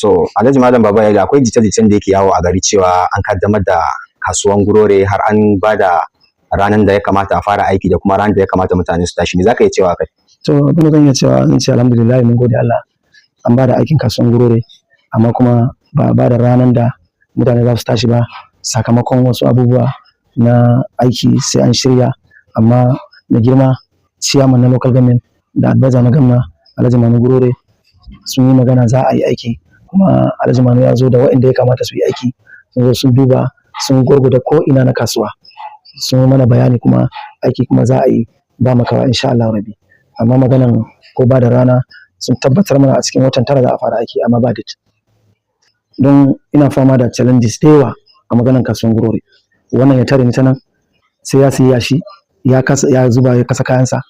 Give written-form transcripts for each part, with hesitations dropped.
So Alhaji Malam Baba Yali, akwai jita-jitan da yake yawo a gari cewa an kaddamar da kasuwan gurore har an ba da ranar da ya kamata a fara aiki da kuma ranar da ya kamata mutane su tashi. Me za ka iya cewa kai? To abin da zan iya cewa zan ce alhamdulillah mun gode Allah an ba da aikin kasuwan gurore amma kuma ba ba da ranar da mutane za su tashi ba sakamakon wasu abubuwa na aiki sai an shirya. Amma da girma chairman na local government da advisor na gwamna Alhaji Manu Gurore sun yi magana za a yi aiki, kuma Alhaji Manu ya zo da waɗanda ya kamata su yi aiki, sun zo sun duba sun gurguda ko ina na kasuwa sun mana bayani, kuma aiki kuma za a yi ba makawa insha Allah rabbi. Amma maganan ko ba da rana sun tabbatar mana a cikin watan 9 za a fara aiki amma ba date. Don ina fama da challenges da yawa a maganan kasuwan gurore. Wannan ya tare ni ta nan sai ya siya shi ya zuba ya kasa kayansa,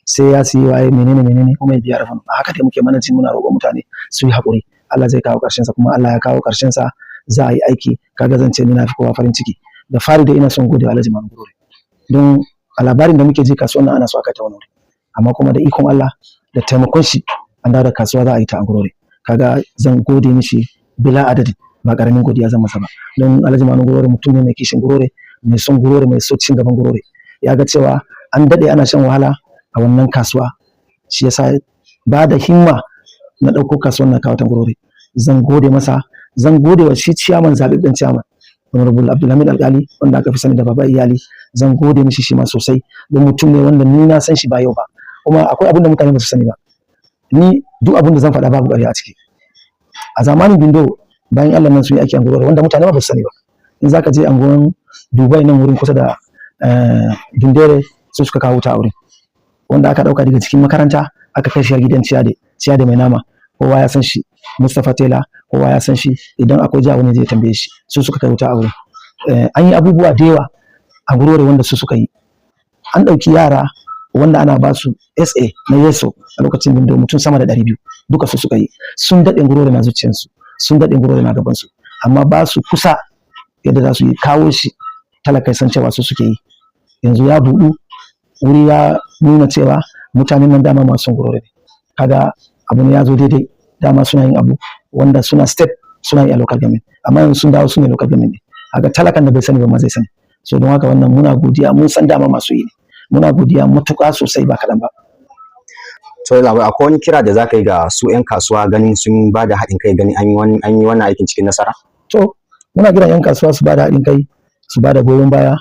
sai ya siya waye menene kuma ya biya rafin. A haka dai muke manajin muna roƙon mutane su yi haƙuri, Allah zai kawo ƙarshen sa, kuma Allah ya kawo ƙarshen sa za a yi aiki. Kaga zan ce ni na fi kowa farin ciki. Da fari da ina son gode wa Alhaji Manu Gurore, don a labarin da muke ji kasuwan nan ana so aka ta wani wuri, amma kuma da ikon Allah da taimakon shi an dawo da kasuwa za a yi ta a Gurore. Kaga zan gode mishi bila adadin, ba ƙaramin godiya zan masa ba. Don Alhaji Manu Gurore mutum ne mai kishin Gurore, mai son Gurore, mai so cin gaban Gurore. Ya ga cewa an daɗe ana shan wahala a wannan kasuwa, shi yasa ba da himma na ɗauko kasuwan na kawo ta Gurore. Zan gode masa, zan gode wa shi ciyaman zaɓaɓɓen ciyaman Honorable Abdulhamid Alkali wanda aka fi sani da Baba Iyali. Zan gode mishi shi ma sosai, don mutum ne wanda ni na san shi ba yau ba, kuma akwai abin da mutane ba su sani ba. Ni duk abin da zan faɗa babu ƙarya a ciki. A zamanin Bindo bayan Allah nan sun yi aiki a Gurore wanda mutane ba su sani ba. In zaka je anguwan Dubai nan wurin kusa da Dundere su suka kawo ta wurin, wanda aka ɗauka daga cikin makaranta aka kai shi gidan Ciyade mai nama. Kowa ya san shi, Mustapha Tela kowa ya san shi, idan akwai jawo ne zai tambaye shi, su suka kai wuta a wurin. An yi abubuwa da yawa a Gurore wanda su suka yi. An ɗauki yara wanda ana ba su SA na Yeso a lokacin Bindo mutum sama da 200 duka su suka yi. Sun daɗe Gurore na zuciyarsu, sun daɗe Gurore na gabansu, amma ba su kusa yadda za su yi kawo shi talakai san cewa su suke yi. Yanzu ya buɗu, wuri ya nuna cewa mutanen nan dama masu Gurore ne. Kaga abu ne ya zo daidai, dama suna yin abu wanda suna state suna yi a local government, amma yanzu sun dawo su ne local government ne. Kaga talakan da bai sani ba ma zai sani. So don haka wannan muna godiya, mun san dama masu yi ne, muna godiya matuƙa sosai ba kaɗan ba. To labai akwai wani kira da za ka yi ga su 'yan kasuwa ganin sun ba da haɗin kai, ganin an yi wannan aikin cikin nasara? To muna kiran 'yan kasuwa su ba da haɗin kai, su ba da goyon baya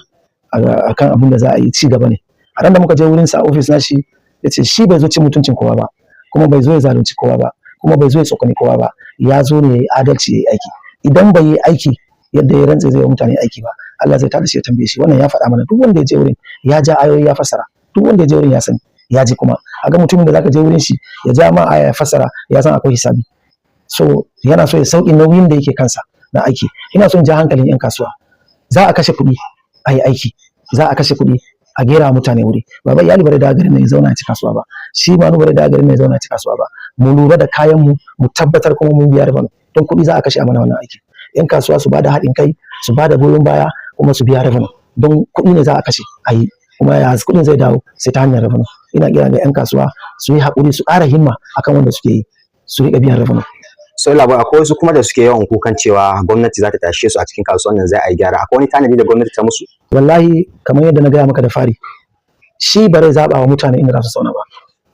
akan abin da za a yi ci gaba ne. A ran da muka je wurin sa office nashi ya ce shi bai zo cin mutuncin kowa ba, kuma bai zo ya zalunci kowa ba, kuma bai zo ya tsokani kowa ba. Ya zo ne ya yi adalci, ya yi aiki. Idan bai yi aiki yadda ya rantse zai yi mutane aiki ba, Allah zai tada shi ya tambaye shi. Wannan ya faɗa mana, duk wanda ya je wurin ya ja ayoyi ya fassara, duk wanda ya je wurin ya sani ya ji. Kuma a ga mutumin da zaka je wurin shi ya ja ma aya ya fassara, ya san akwai hisabi. So yana so ya sauki nauyin da yake kansa na aiki. Ina son ja hankalin 'yan kasuwa, za a kashe kuɗi a yi aiki, za a kashe kuɗi a gera mutane wuri. Baba Iyali bare da garin ne ya zauna ya ci kasuwa ba, shi Manu bare da garin ne ya zauna ya ci kasuwa ba. Mu lura da kayan mu, mu tabbatar kuma mun biya revenue, don kuɗi za a kashe a mana wannan aiki. 'Yan kasuwa su bada haɗin kai, su bada goyon baya, kuma su biya revenue, don kuɗi ne za a kashe a yi, kuma ya kuɗin zai dawo sai ta hanyar revenue. Ina kira ga 'yan kasuwa su yi haƙuri, su ƙara himma akan wanda suke yi, su riƙa biyan revenue. Sai labai akwai wasu kuma da suke yawan kukan cewa gwamnati za ta tashe su a cikin kasuwan nan, zai a yi gyara. Akwai wani tanadi da gwamnati ta musu? Wallahi kamar yadda na gaya maka da fari, shi ba zai zaɓa wa mutane inda za su zauna ba.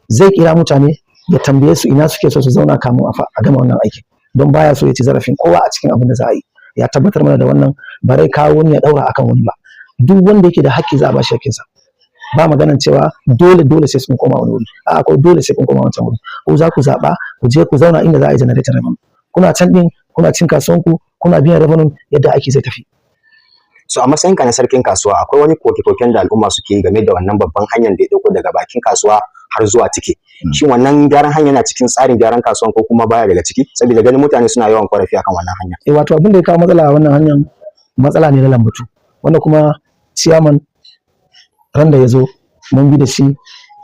Zai kira mutane ya tambaye su ina suke so su zauna kamun a gama wannan aikin, don baya so ya ci zarafin kowa a cikin abin da za a yi. Ya tabbatar mana da wannan, ba zai kawo wani ya ɗaura akan wani ba. Duk wanda yake da haƙƙi za a ba shi haƙƙinsa. Ba maganan cewa dole sai sun koma wani wuri, a'a ko dole sai kun koma wancan wuri. Ko za ku zaɓa ku je ku zauna inda za a yi generator revenue. Kuna can ɗin kuna cin kasuwanku, kuna biyan revenue yadda aiki zai tafi. So a matsayinka na sarkin kasuwa, akwai wani koke-koken da al'umma suke yi game da wannan babban hanyar da ya ɗauko daga bakin kasuwa har zuwa ciki. Shin wannan gyaran hanya yana cikin tsarin gyaran kasuwan ko kuma baya daga ciki? Saboda ganin mutane suna yawan korafi akan wannan hanya. Wato abin da ya kawo matsala a wannan hanyar, matsala ne na lambatu, wanda kuma ciyaman ran da ya zo mun bi da shi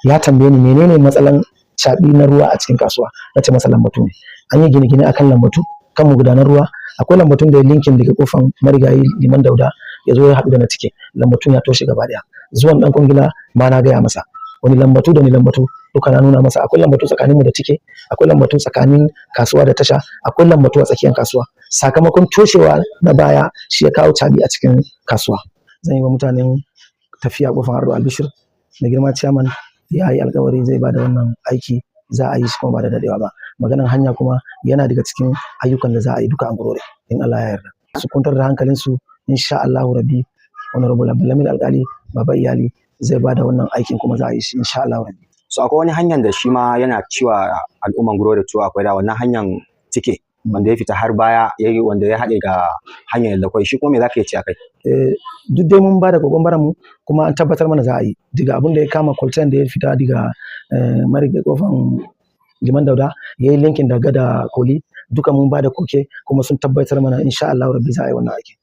ya tambaye ni menene matsalan caɓi na ruwa a cikin kasuwa. Na ce masa lambatu ne. An yi gine-gine akan lambatu kan magudanar ruwa. Akwai lambatun da ya linkin daga kofan marigayi Liman Dauda ya zo ya haɗu da na cike. Lambatun ya toshe gaba ɗaya. Zuwan ɗan kwangila ma na gaya masa. wani lambatu da wani lambatu duka na nuna masa. Akwai lambatu tsakanin mu da tike, akwai lambatu tsakanin kasuwa da tasha, akwai lambatu a tsakiyar kasuwa. Sakamakon toshewa na baya shi ya kawo cabi a cikin kasuwa. Zan yi wa mutanen tafiya kofar Ardo albishir, mai girma chairman ya yi alkawari zai bada wannan aiki, za a yi shi kuma ba da dadewa ba. Maganar hanya kuma yana daga cikin ayyukan da za a yi duka a Ngurore in Allah ya yarda. Su kwantar da hankalinsu insha Allahu Rabbi. Honorable Abdulhamid Alkali Baba Iyali zai bada wannan aikin kuma za a yi shi insha Allahu Rabbi. So akwai wani hanyar da shi ma yana cewa al'umman Ngurore cewa akwai da wannan hanyar tike wanda ya fita har baya wanda ya haɗe ga hanyar da kwai, shi kuma me za ka yi ce a kai? Duk dai mun bada kokon mu kuma an tabbatar mana za a yi. Diga abin da ya kama kwaltan da ya fita daga marigai kofan Liman Dauda ya yi linkin da gada Koli, duka mun bada koke kuma sun tabbatar mana insha Allahu Rabbi za a yi wannan aiki.